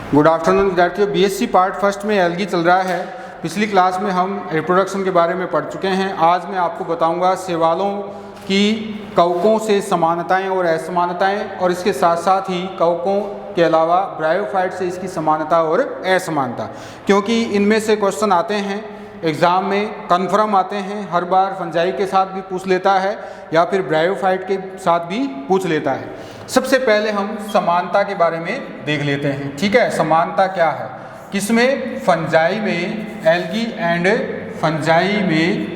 Good afternoon विद्यार्थियों। BSc part first में algae चल रहा है। पिछली क्लास में हम रिप्रोडक्शन के बारे में पढ़ चुके हैं। आज मैं आपको बताऊंगा शैवालों की कवकों से समानताएं और असमानताएं, और इसके साथ साथ ही कवकों के अलावा ब्रायोफाइट से इसकी समानता और असमानता, क्योंकि इनमें से क्वेश्चन आते हैं एग्ज़ाम में, कन्फर्म आते हैं। हर बार फंजाई के साथ भी पूछ लेता है या फिर ब्रायोफाइट के साथ भी पूछ लेता है। सबसे पहले हम समानता के बारे में देख लेते हैं, ठीक है। समानता क्या है, किसमें? फंजाई में, एल्गी एंड फंजाई में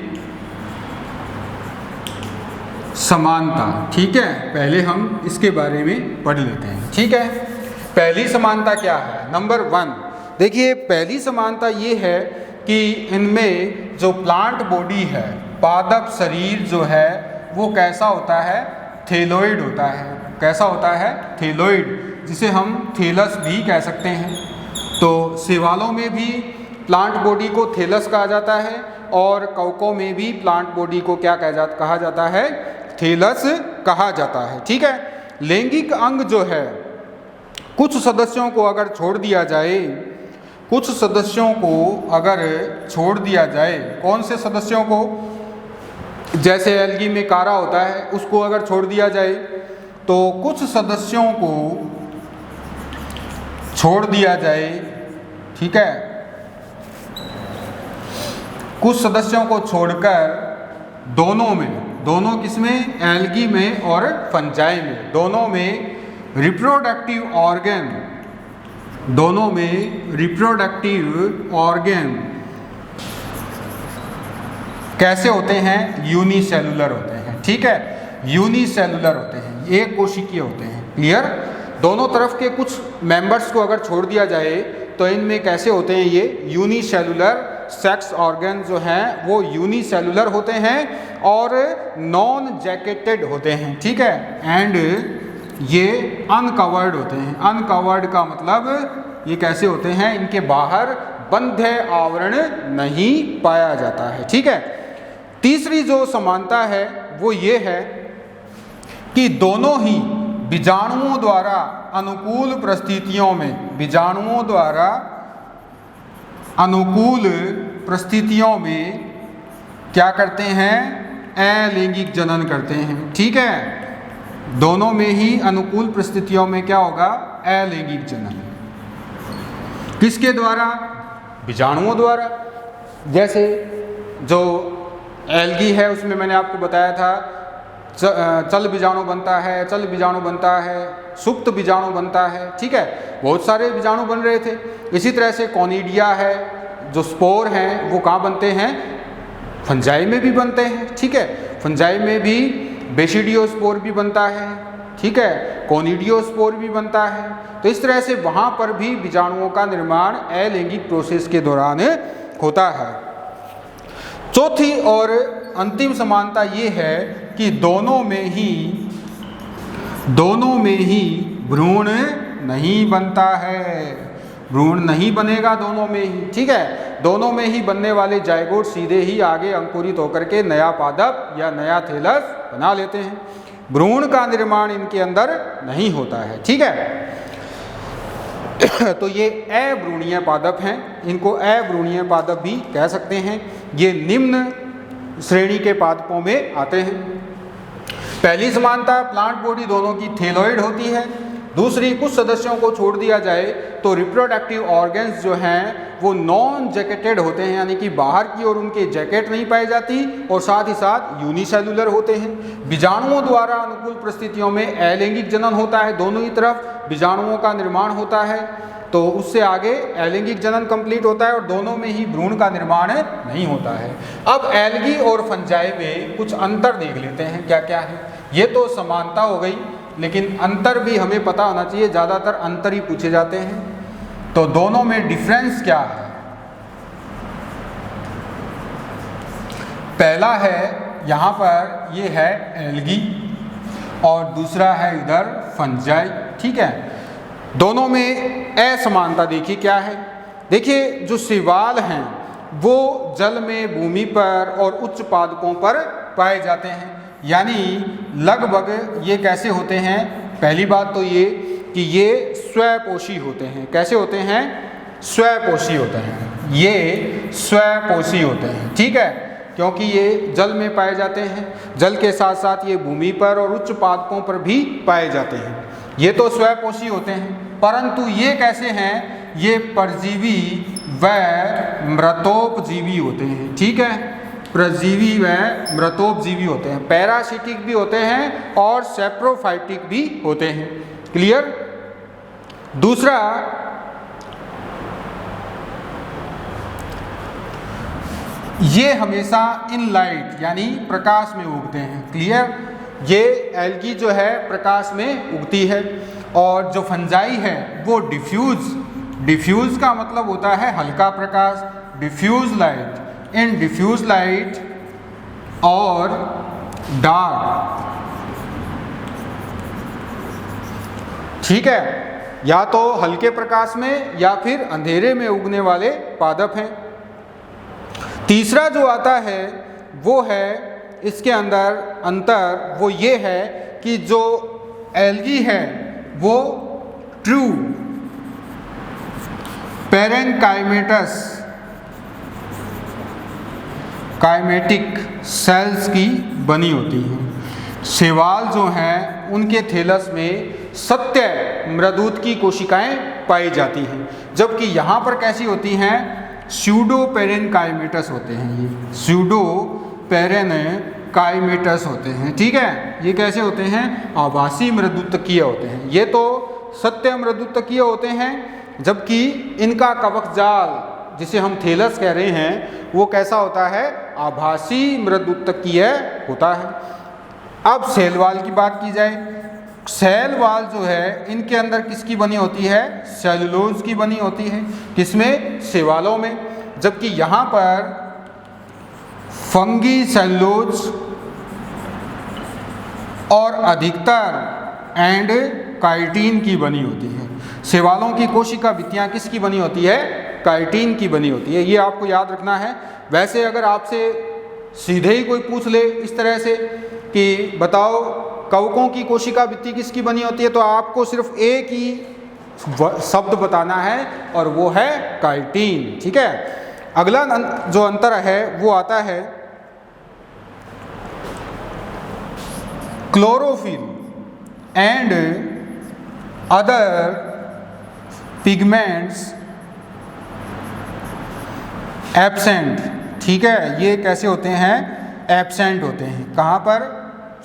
समानता, ठीक है। पहले हम इसके बारे में पढ़ लेते हैं, ठीक है। पहली समानता क्या है? नंबर 1 देखिए, पहली समानता ये है कि इनमें जो प्लांट बॉडी है, पादप शरीर जो है वो कैसा होता है? थैलोइड होता है। कैसा होता है? थैलोइड, जिसे हम थैलस भी कह सकते हैं। तो शैवालों में भी प्लांट बॉडी को थैलस कहा जाता है और कवकों में भी प्लांट बॉडी को क्या कहा जाता है? थैलस कहा जाता है, ठीक है। लैंगिक अंग जो है, कुछ सदस्यों को अगर छोड़ दिया जाए, कुछ सदस्यों को अगर छोड़ दिया जाए, कौन से सदस्यों को? जैसे एल्गी में कारा होता है, उसको अगर छोड़ दिया जाए तो कुछ सदस्यों को छोड़ दिया जाए, ठीक है। कुछ सदस्यों को छोड़कर दोनों में, दोनों किसमें? एल्गी में और फंजाई में, दोनों में रिप्रोडक्टिव ऑर्गन, दोनों में रिप्रोडक्टिव ऑर्गन कैसे होते हैं? यूनिसेलुलर होते हैं, ठीक है। यूनिसेलुलर होते हैं, एक कोशिकीय होते हैं। क्लियर? दोनों तरफ के कुछ मेंबर्स को अगर छोड़ दिया जाए तो इनमें कैसे होते हैं? ये यूनिसेलुलर सेक्स ऑर्गन जो हैं वो यूनिसेलुलर होते हैं और नॉन जैकेटेड होते हैं, ठीक है। एंड ये अनकवर्ड होते हैं। अनकवर्ड का मतलब ये कैसे होते हैं? इनके बाहर बंध्य आवरण नहीं पाया जाता है, ठीक है। तीसरी जो समानता है वो ये है कि दोनों ही बीजाणुओं द्वारा अनुकूल परिस्थितियों में, बीजाणुओं द्वारा अनुकूल परिस्थितियों में क्या करते हैं? अलैंगिक जनन करते हैं, ठीक है। दोनों में ही अनुकूल परिस्थितियों में क्या होगा? अलैंगिक जनन। किसके द्वारा? बीजाणुओं द्वारा। जैसे जो एल्गी है उसमें मैंने आपको बताया था चल बीजाणु बनता है, चल बीजाणु बनता है, सुप्त बीजाणु बनता है, ठीक है। बहुत सारे बीजाणु बन रहे थे। इसी तरह से कॉनिडिया है, जो स्पोर हैं वो कहाँ बनते हैं? फंजाई में भी बनते हैं, ठीक है। फंजाई में भी बेसिडियोस्पोर भी बनता है, ठीक है। कॉनिडियोस्पोर भी बनता है। तो इस तरह से वहाँ पर भी बीजाणुओं का निर्माण अलैंगिक प्रोसेस के दौरान होता है। चौथी और अंतिम समानता ये है कि दोनों में ही भ्रूण नहीं बनता है। भ्रूण नहीं बनेगा दोनों में ही, ठीक है। दोनों में ही बनने वाले जायगोट सीधे ही आगे अंकुरित होकर के नया पादप या नया थैलस बना लेते हैं। भ्रूण का निर्माण इनके अंदर नहीं होता है, ठीक है। तो ये अभ्रूणीय पादप हैं, इनको अभ्रूणीय पादप भी कह सकते हैं। ये निम्न श्रेणी के पादपों में आते हैं। पहली समानता, प्लांट बॉडी दोनों की थैलोइड होती है। दूसरी, कुछ सदस्यों को छोड़ दिया जाए तो रिप्रोडक्टिव ऑर्गन्स जो हैं वो नॉन जैकेटेड होते हैं, यानी कि बाहर की ओर उनके जैकेट नहीं पाई जाती, और साथ ही साथ यूनिसेलुलर होते हैं। बीजाणुओं द्वारा अनुकूल परिस्थितियों में अलैंगिक जनन होता है, दोनों ही तरफ बीजाणुओं का निर्माण होता है। तो उससे आगे अलैंगिक जनन कंप्लीट होता है और दोनों में ही भ्रूण का निर्माण नहीं होता है। अब एल्गी और फंजाई में कुछ अंतर देख लेते हैं, क्या क्या है। ये तो समानता हो गई, लेकिन अंतर भी हमें पता होना चाहिए। ज़्यादातर अंतर ही पूछे जाते हैं। तो दोनों में डिफरेंस क्या है? पहला है यहाँ पर, ये है एल्गी, और दूसरा है इधर फंजाई, ठीक है। दोनों में असमानता देखिए क्या है। देखिए, जो शैवाल हैं वो जल में, भूमि पर और उच्च पादपों पर पाए जाते हैं, यानी लगभग ये कैसे होते हैं? पहली बात तो ये कि ये स्वपोषी होते हैं। कैसे होते हैं? स्वपोषी होते हैं। ये स्वपोषी होते हैं, ठीक है, क्योंकि ये जल में पाए जाते हैं, जल के साथ साथ ये भूमि पर और उच्च पादपों पर भी पाए जाते हैं। ये तो स्वपोषी होते हैं, परंतु ये कैसे हैं? ये परजीवी व मृतोपजीवी होते हैं, ठीक है, परजीवी व मृतोपजीवी होते हैं। पैरासिटिक भी होते हैं और सेप्रोफाइटिक भी होते हैं। क्लियर? दूसरा, ये हमेशा इन लाइट यानी प्रकाश में उगते हैं। क्लियर? ये एल्गी जो है प्रकाश में उगती है, और जो फंजाई है वो डिफ्यूज का मतलब होता है हल्का प्रकाश, डिफ्यूज लाइट। इन डिफ्यूज लाइट और डार्क, ठीक है, या तो हल्के प्रकाश में या फिर अंधेरे में उगने वाले पादप हैं। तीसरा जो आता है वो है, इसके अंदर अंतर वो ये है कि जो एल्गी है वो ट्रू पैरेनकाइमेटस काइमेटिक सेल्स की बनी होती हैं। शैवाल जो हैं उनके थैलस में सत्य मृदूत की कोशिकाएं पाई जाती हैं, जबकि यहाँ पर कैसी होती हैं? स्यूडो पैरेनकाइमेटस होते हैं। ये स्यूडो पैरेनकाइमेटस होते हैं, ठीक है। ये कैसे होते हैं? आभासी मृदुतकीय होते हैं। ये तो सत्य मृदुतकीय होते हैं, जबकि इनका कवक जाल जिसे हम थैलस कह रहे हैं वो कैसा होता है? आभासी मृदुतकीय होता है। अब सेलवाल की बात की जाए, सेलवाल जो है इनके अंदर किसकी बनी होती है? सेलुलोज की बनी होती है। किसमें? शैवालों में। जबकि यहाँ पर फंगी सेलुलोज और अधिकतर एंड काइटिन की बनी होती है। शैवालों की कोशिका भित्तियाँ किसकी बनी होती है? काइटिन की बनी होती है। ये आपको याद रखना है। वैसे अगर आपसे सीधे ही कोई पूछ ले इस तरह से कि बताओ कवकों की कोशिका भित्ति किसकी बनी होती है, तो आपको सिर्फ एक ही शब्द बताना है और वो है काइटिन, ठीक है। अगला जो अंतर है वो आता है chlorophyll and other pigments absent, ठीक है। ये कैसे होते हैं? एब्सेंट होते हैं। कहाँ पर?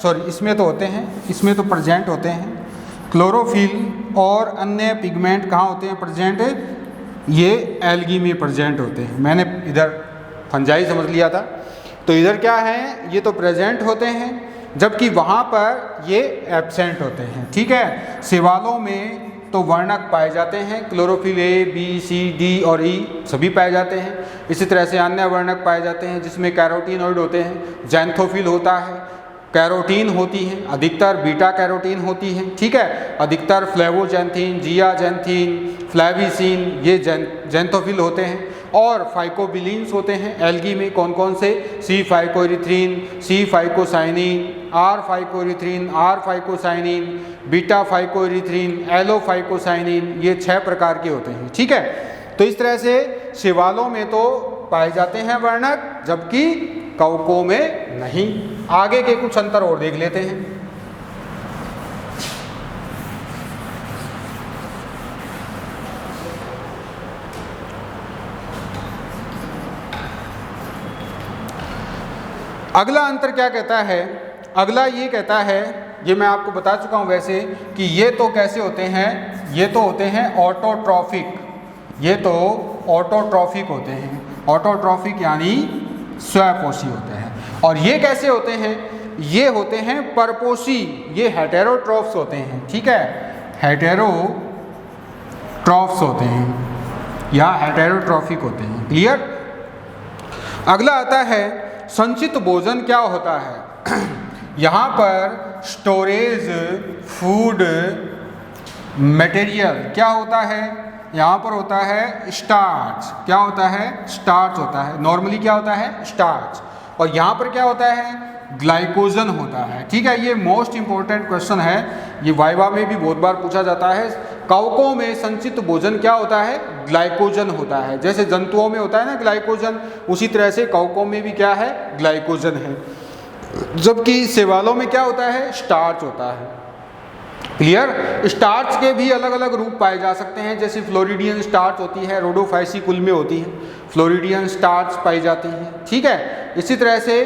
सॉरी, इसमें तो होते हैं, इसमें तो प्रेजेंट होते हैं। क्लोरोफिल और अन्य पिगमेंट कहाँ होते हैं प्रेजेंट? ये एल्गी में प्रेजेंट होते हैं। मैंने इधर फंजाई समझ लिया था, तो इधर क्या है? ये तो प्रेजेंट होते हैं, जबकि वहाँ पर ये एब्सेंट होते हैं, ठीक है। शैवालों में तो वर्णक पाए जाते हैं, chlorophyll A, B, C, D और ई सभी पाए जाते हैं। इसी तरह से अन्य वर्णक पाए जाते हैं जिसमें कैरोटीनॉइड होते हैं, जैंथोफिल होता है, कैरोटीन होती है, अधिकतर बीटा कैरोटीन होती है, ठीक है। अधिकतर फ्लेवोजैंथीन, जियाजैंथीन, फ्लैविसिन ये जैंथोफिल होते हैं। और फाइकोबिलीन्स होते हैं एल्गी में। कौन कौन से? C phycoerythrin, C phycocyanin, R phycoerythrin, R phycocyanin, beta phycoerythrin, allo phycocyanin, ये 6 प्रकार के होते हैं, ठीक है। तो इस तरह से शैवालों में तो पाए जाते हैं वर्णक, जबकि कवकों में नहीं। आगे के कुछ अंतर और देख लेते हैं। अगला अंतर क्या कहता है? अगला ये कहता है, ये मैं आपको बता चुका हूँ वैसे, कि ये तो कैसे होते हैं? ये तो होते हैं ऑटोट्रॉफिक। ये तो ऑटोट्रॉफिक होते हैं। ऑटोट्रॉफिक यानी स्वपोषी होते हैं। और ये कैसे होते हैं? ये होते हैं परपोषी। ये हेटेरोट्रॉफ्स होते हैं, ठीक है। हेटेरोट्रॉफ्स होते हैं या हेटेरोट्रॉफिक होते हैं। क्लियर? अगला आता है संचित भोजन क्या होता है? यहाँ पर स्टोरेज फूड मटेरियल क्या होता है? यहाँ पर होता है स्टार्च। क्या होता है? स्टार्च होता है। नॉर्मली क्या होता है? स्टार्च। और यहाँ पर क्या होता है? ग्लाइकोजन होता है, ठीक है। ये मोस्ट इंपॉर्टेंट क्वेश्चन है, ये वाइवा में भी बहुत बार पूछा जाता है। कवकों में संचित भोजन क्या होता है? ग्लाइकोजन होता है। जैसे जंतुओं में होता है ना ग्लाइकोजन, उसी तरह से कवकों में भी क्या है? ग्लाइकोजन है। जबकि शैवालों में क्या होता है? स्टार्च होता है। क्लियर? स्टार्च के भी अलग अलग रूप पाए जा सकते हैं, जैसे फ्लोरिडियन स्टार्च होती है, रोडोफाइसी कुल में होती है, फ्लोरिडियन स्टार्च पाई जाती है। ठीक है, इसी तरह से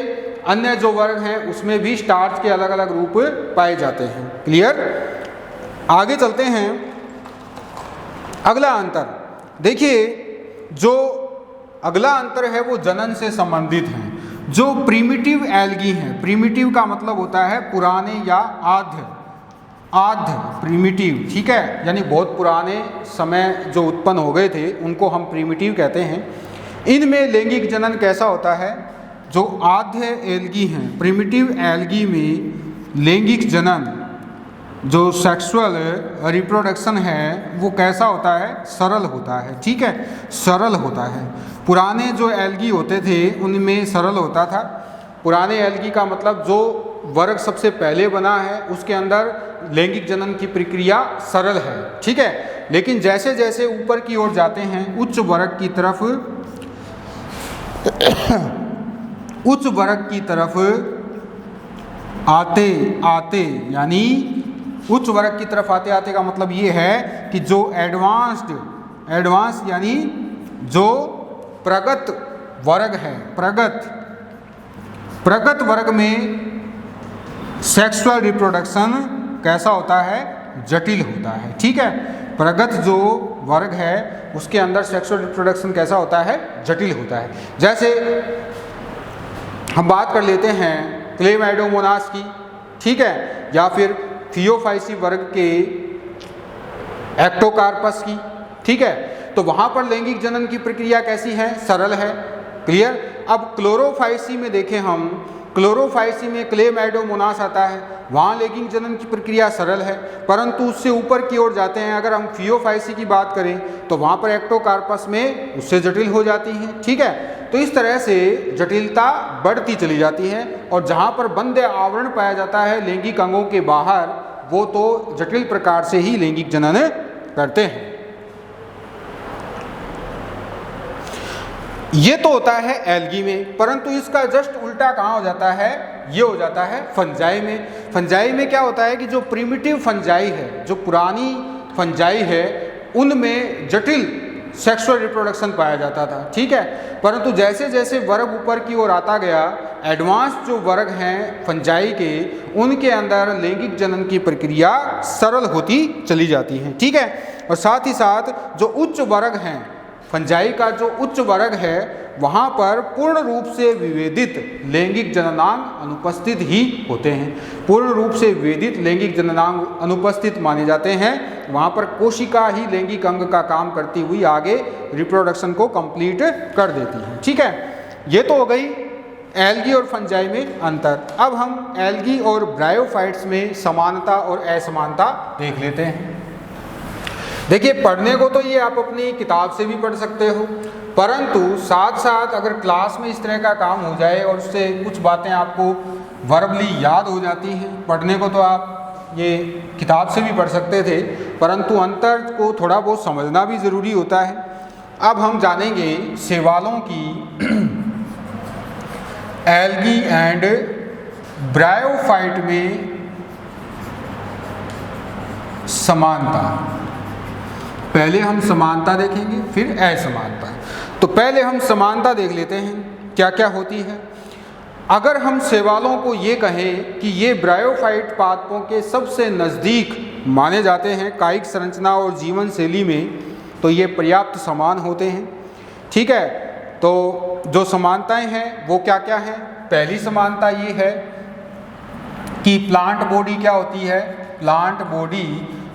अन्य जो वर्ग हैं उसमें भी स्टार्च के अलग अलग रूप पाए जाते हैं। क्लियर? आगे चलते हैं। अगला अंतर देखिए, जो अगला अंतर है वो जनन से संबंधित है। जो प्रीमिटिव एल्गी हैं, प्रीमिटिव का मतलब होता है पुराने या आद्य प्रीमिटिव, ठीक है, यानी बहुत पुराने समय जो उत्पन्न हो गए थे उनको हम प्रीमिटिव कहते हैं। इनमें लैंगिक जनन कैसा होता है? जो आद्य एल्गी हैं, प्रीमिटिव एल्गी में लैंगिक जनन, जो सेक्सुअल रिप्रोडक्शन है वो कैसा होता है? सरल होता है। ठीक है, सरल होता है। पुराने जो एल्गी होते थे उनमें सरल होता था। पुराने एल्गी का मतलब जो वर्ग सबसे पहले बना है उसके अंदर लैंगिक जनन की प्रक्रिया सरल है। ठीक है, लेकिन जैसे जैसे ऊपर की ओर जाते हैं उच्च वर्ग की तरफ आते यानी उच्च वर्ग की तरफ आते आते का मतलब ये है कि जो एडवांस यानी जो प्रगत वर्ग है, प्रगत वर्ग में सेक्सुअल रिप्रोडक्शन कैसा होता है? जटिल होता है। ठीक है, प्रगत जो वर्ग है उसके अंदर सेक्सुअल रिप्रोडक्शन कैसा होता है? जटिल होता है। जैसे हम बात कर लेते हैं क्लेमाइडोमोनास की, ठीक है, या फिर थियोफाइसी वर्ग के एक्टोकार्पस की। ठीक है, तो वहाँ पर लैंगिक जनन की प्रक्रिया कैसी है? सरल है। क्लियर? अब क्लोरोफाइसी में देखें हम, क्लोरोफाइसी में क्लेमाइडोमोनास आता है, वहाँ लैंगिक जनन की प्रक्रिया सरल है, परंतु उससे ऊपर की ओर जाते हैं अगर हम थियोफाइसी की बात करें तो वहाँ पर एक्टोकार्पस में उससे जटिल हो जाती है। ठीक है, तो इस तरह से जटिलता बढ़ती चली जाती है और जहाँ पर बंद आवरण पाया जाता है लैंगिक अंगों के बाहर, वो तो जटिल प्रकार से ही लैंगिक जनन करते हैं। ये तो होता है एल्गी में, परंतु इसका जस्ट उल्टा कहाँ हो जाता है? ये हो जाता है फंजाई में। फंजाई में क्या होता है कि जो प्रिमिटिव फंजाई है, जो पुरानी फंजाई है, उनमें जटिल सेक्सुअल रिप्रोडक्शन पाया जाता था। ठीक है, परंतु जैसे जैसे वर्ग ऊपर की ओर आता गया, एडवांस जो वर्ग हैं फंजाई के, उनके अंदर लैंगिक जनन की प्रक्रिया सरल होती चली जाती है। ठीक है, और साथ ही साथ जो उच्च वर्ग हैं, फंजाई का जो उच्च वर्ग है, वहाँ पर पूर्ण रूप से विभेदित लैंगिक जननांग अनुपस्थित ही होते हैं। पूर्ण रूप से विभेदित लैंगिक जननांग अनुपस्थित माने जाते हैं। वहाँ पर कोशिका ही लैंगिक अंग का काम करती हुई आगे रिप्रोडक्शन को कंप्लीट कर देती है। ठीक है, ये तो हो गई एल्गी और फंजाई में अंतर। अब हम एल्गी और ब्रायोफाइट्स में समानता और असमानता देख लेते हैं। देखिए, पढ़ने को तो ये आप अपनी किताब से भी पढ़ सकते हो, परंतु साथ साथ अगर क्लास में इस तरह का काम हो जाए और उससे कुछ बातें आपको वर्बली याद हो जाती हैं, पढ़ने को तो आप ये किताब से भी पढ़ सकते थे, परंतु अंतर को थोड़ा बहुत समझना भी ज़रूरी होता है। अब हम जानेंगे शैवालों की एल्गी एंड ब्रायोफाइट में समानता। पहले हम समानता देखेंगे फिर असमानता। तो पहले हम समानता देख लेते हैं क्या क्या होती है। अगर हम शैवालों को ये कहें कि ये ब्रायोफाइट पादपों के सबसे नज़दीक माने जाते हैं कायिक संरचना और जीवन शैली में, तो ये पर्याप्त समान होते हैं। ठीक है, तो जो समानताएं हैं वो क्या क्या हैं? पहली समानता ये है कि प्लांट बॉडी क्या होती है? प्लांट बॉडी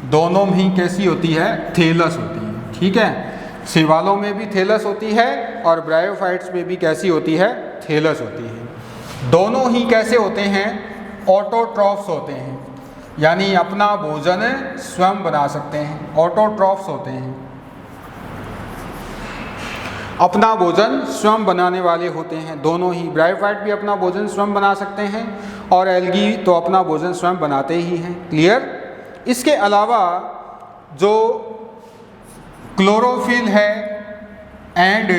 दोनों ही कैसी होती है? थैलस होती है। ठीक है, शैवालों में भी थैलस होती है और ब्रायोफाइट्स में भी कैसी होती है? थैलस होती है। दोनों ही कैसे होते हैं? ऑटोट्रॉफ्स होते हैं, यानी अपना भोजन स्वयं बना सकते हैं। ऑटोट्रॉफ्स होते हैं, अपना भोजन स्वयं बनाने वाले होते हैं। दोनों ही, ब्रायोफाइट भी अपना भोजन स्वयं बना सकते हैं और एल्गी तो अपना भोजन स्वयं बनाते ही हैं। क्लियर? इसके अलावा जो क्लोरोफिल है एंड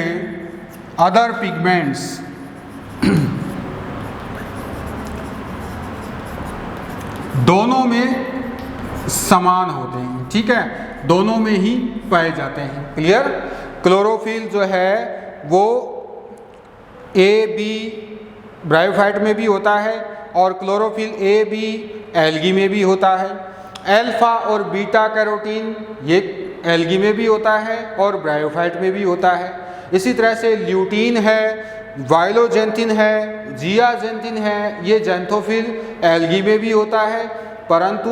अदर पिगमेंट्स दोनों में समान होते हैं, ठीक है, दोनों में ही पाए जाते हैं। क्लियर? क्लोरोफिल जो है वो ए बी ब्रायोफाइट में भी होता है और क्लोरोफिल ए बी एल्गी में भी होता है। अल्फा और बीटा कैरोटीन ये एल्गी में भी होता है और ब्रायोफाइट में भी होता है। इसी तरह से ल्यूटीन है, वाइलोजेंथिन है, जियाजेंथिन है, ये जेंथोफिल एल्गी में भी होता है, परंतु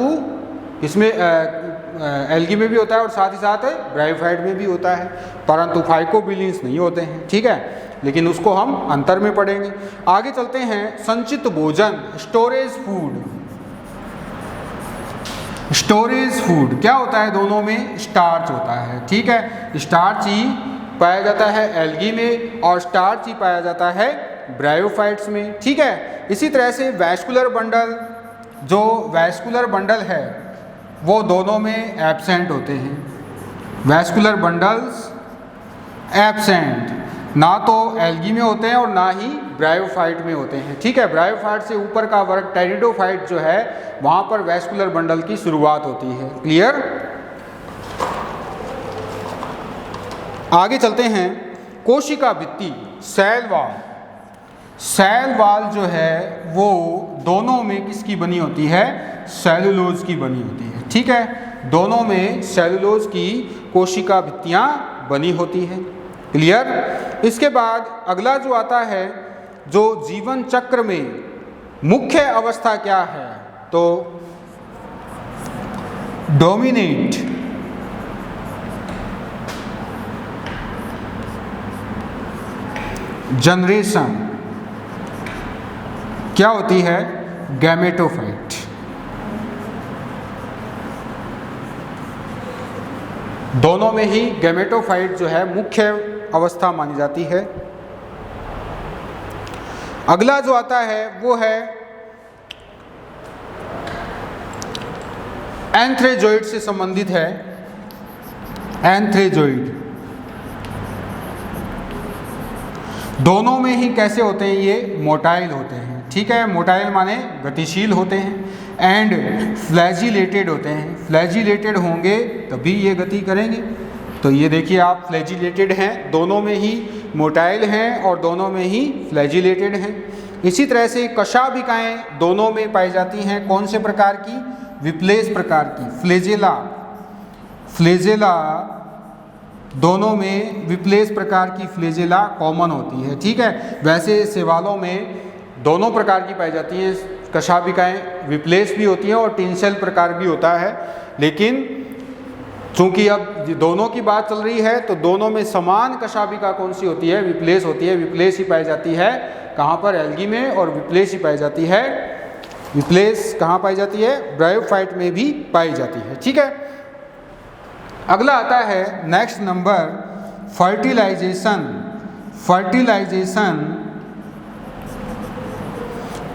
इसमें एल्गी में भी होता है और साथ ही साथ ब्रायोफाइट में भी होता है, परंतु फाइकोबिलिन्स नहीं होते हैं, ठीक है, लेकिन उसको हम अंतर में पढ़ेंगे। आगे चलते हैं। संचित भोजन, स्टोरेज फूड। स्टोरेज फूड क्या होता है? दोनों में स्टार्च होता है, ठीक है, स्टार्च ही पाया जाता है एल्गी में और स्टार्च ही पाया जाता है ब्रायोफाइट्स में, ठीक है। इसी तरह से वैस्कुलर बंडल, जो वैस्कुलर बंडल है वो दोनों में एब्सेंट होते हैं। वैस्कुलर बंडल्स एब्सेंट, ना तो एल्गी में होते हैं और ना ही ब्रायोफाइट में होते हैं, ठीक है। ब्रायोफाइट से ऊपर का वर्ग टेरिडोफाइट जो है वहाँ पर वैस्कुलर बंडल की शुरुआत होती है। क्लियर? आगे चलते हैं। कोशिका भित्ति, सेल वॉल। सेल वॉल जो है वो दोनों में किसकी बनी होती है? सेलुलोज की बनी होती है, ठीक है, दोनों में सेलुलोज की कोशिका भित्तियाँ बनी होती हैं। क्लियर? इसके बाद अगला जो आता है, जो जीवन चक्र में मुख्य अवस्था क्या है, तो डोमिनेट, जनरेशन क्या होती है? गैमेटोफाइट। दोनों में ही गैमेटोफाइट जो है मुख्य अवस्था मानी जाती है। अगला जो आता है वो है एंथ्रेजोइड से संबंधित है। एंथ्रेजोइड दोनों में ही कैसे होते हैं? ये मोटाइल होते हैं, ठीक है, मोटाइल माने गतिशील होते हैं, एंड फ्लैजिलेटेड होते हैं। फ्लैजिलेटेड होंगे तभी ये गति करेंगे। तो ये देखिए आप, फ्लैजिलेटेड हैं, दोनों में ही मोटाइल हैं और दोनों में ही फ्लैजिलेटेड हैं। इसी तरह से कशाभिकाएँ दोनों में पाई जाती हैं। कौन से प्रकार की? विप्लेस प्रकार की। फ्लेजेला, फ्लेजेला दोनों में विप्लेस प्रकार की फ्लेजेला कॉमन होती है, ठीक है। वैसे शैवालों में दोनों प्रकार की पाई जाती हैं। कशाभिकाएँ विप्लेस भी होती हैं और टिंसेल प्रकार भी होता है, लेकिन चूंकि अब दोनों की बात चल रही है तो दोनों में समान कशाभिका कौन सी होती है? विप्लेस होती है। विप्लेस ही पाई जाती है कहाँ पर? एल्गी में, और विप्लेस ही पाई जाती है, विप्लेस कहाँ पाई जाती है? ब्रायोफाइट में भी पाई जाती है, ठीक है। अगला आता है नेक्स्ट नंबर, फर्टिलाइजेशन। फर्टिलाइजेशन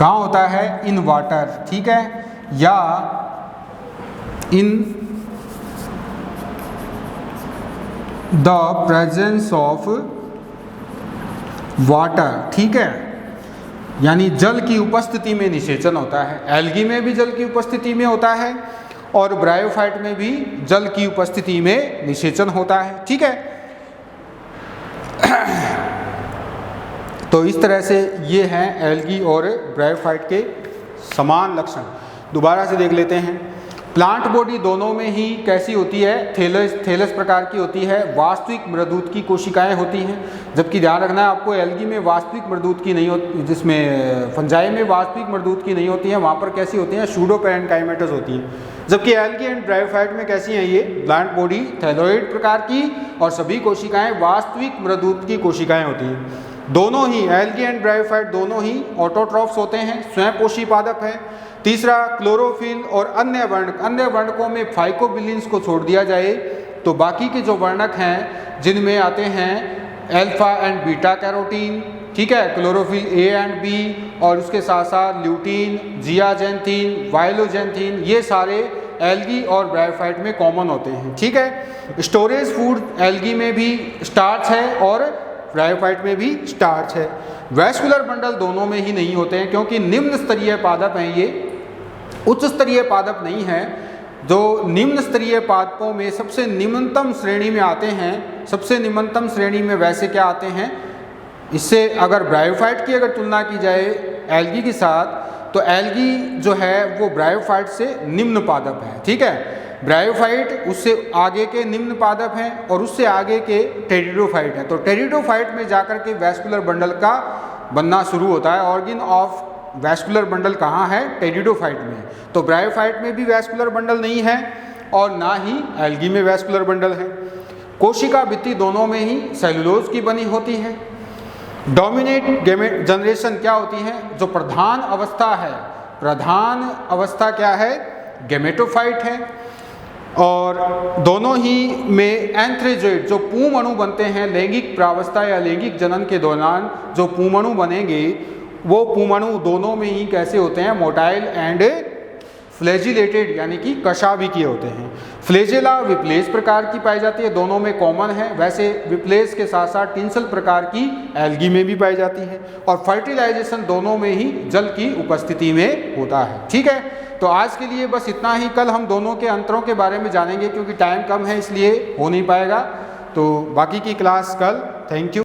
कहाँ होता है? इन वाटर, ठीक है, या in the presence of water, ठीक है, यानी जल की उपस्थिति में निषेचन होता है। एल्गी में भी जल की उपस्थिति में होता है और ब्रायोफाइट में भी जल की उपस्थिति में निषेचन होता है, ठीक है। तो इस तरह से ये हैं एल्गी और ब्रायोफाइट के समान लक्षण। दोबारा से देख लेते हैं। प्लांट बॉडी दोनों में ही कैसी होती है? थैलस प्रकार की होती है। वास्तविक मृदूत की कोशिकाएं होती हैं, जबकि ध्यान रखना है आपको, एल्गी में वास्तविक मृदूत की नहीं होती, जिसमें फंजाई में वास्तविक मृदूत की नहीं होती है, वहाँ पर कैसी होती हैं? सूडो पैरेन्काइमेटस होती हैं। जबकि एल्गी एंड ब्रायोफाइट में कैसी हैं? ये प्लांट बॉडी थैलोइड प्रकार की और सभी कोशिकाएं वास्तविक मृदूत की कोशिकाएं होती हैं। दोनों ही एल्गी एंड ब्रायोफाइट दोनों ही ऑटोट्रॉफ्स होते हैं, स्वयं पोषी पादप हैं। तीसरा, क्लोरोफिल और अन्य वर्णकों में फाइकोबिलिन्स को छोड़ दिया जाए तो बाकी के जो वर्णक हैं जिनमें आते हैं अल्फा एंड बीटा कैरोटीन, ठीक है, क्लोरोफिल ए एंड बी, और उसके साथ साथ ल्यूटीन, जियाजेंथिन, वाइलोजेंथिन, ये सारे एल्गी और ब्रायोफाइट में कॉमन होते हैं। ठीक है, स्टोरेज फूड एल्गी में भी स्टार्च है और ब्रायोफाइट में भी स्टार्च है। वैस्कुलर बंडल दोनों में ही नहीं होते हैं क्योंकि निम्न स्तरीय पादप हैं, ये उच्च स्तरीय पादप नहीं है। जो निम्न स्तरीय पादपों में सबसे निम्नतम श्रेणी में आते हैं, सबसे निम्नतम श्रेणी में वैसे क्या आते हैं, इससे अगर ब्रायोफाइट की अगर तुलना की जाए एल्गी के साथ, तो एल्गी जो है वो ब्रायोफाइट से निम्न पादप है। ठीक है, ब्रायोफाइट उससे आगे के निम्न पादप हैं और उससे आगे के टेरिडोफाइट हैं। तो टेरिडोफाइट में जाकर के वैस्कुलर बंडल का बनना शुरू होता है। ऑर्गन ऑफ वैस्कुलर बंडल कहाँ है? टेरिडोफाइट में। तो ब्रायोफाइट में भी वैस्कुलर बंडल नहीं है और ना ही एल्गी में वैस्कुलर बंडल है। कोशिका भित्ति दोनों में ही सेलुलोज की बनी होती है। डोमिनेट जनरेशन क्या होती है? जो प्रधान अवस्था है, प्रधान अवस्था क्या है? गैमेटोफाइट है। और दोनों ही में एंथ्रेजोइड जो पूम अणु बनते हैं, लैंगिक प्रावस्था या लैंगिक जनन के दौरान जो पूम अणु बनेंगे, वो पूम अणु दोनों में ही कैसे होते हैं? मोटाइल एंड फ्लैजिलेटेड, यानी कि कशाभिकीय होते हैं। फ्लैजेला विप्लेस प्रकार की पाई जाती है, दोनों में कॉमन है। वैसे विप्लेस के साथ साथ टिंसल प्रकार की एल्गी में भी पाई जाती है। और फर्टिलाइजेशन दोनों में ही जल की उपस्थिति में होता है। ठीक है, तो आज के लिए बस इतना ही। कल हम दोनों के अंतरों के बारे में जानेंगे क्योंकि टाइम कम है इसलिए हो नहीं पाएगा। तो बाकी की क्लास कल। Thank you.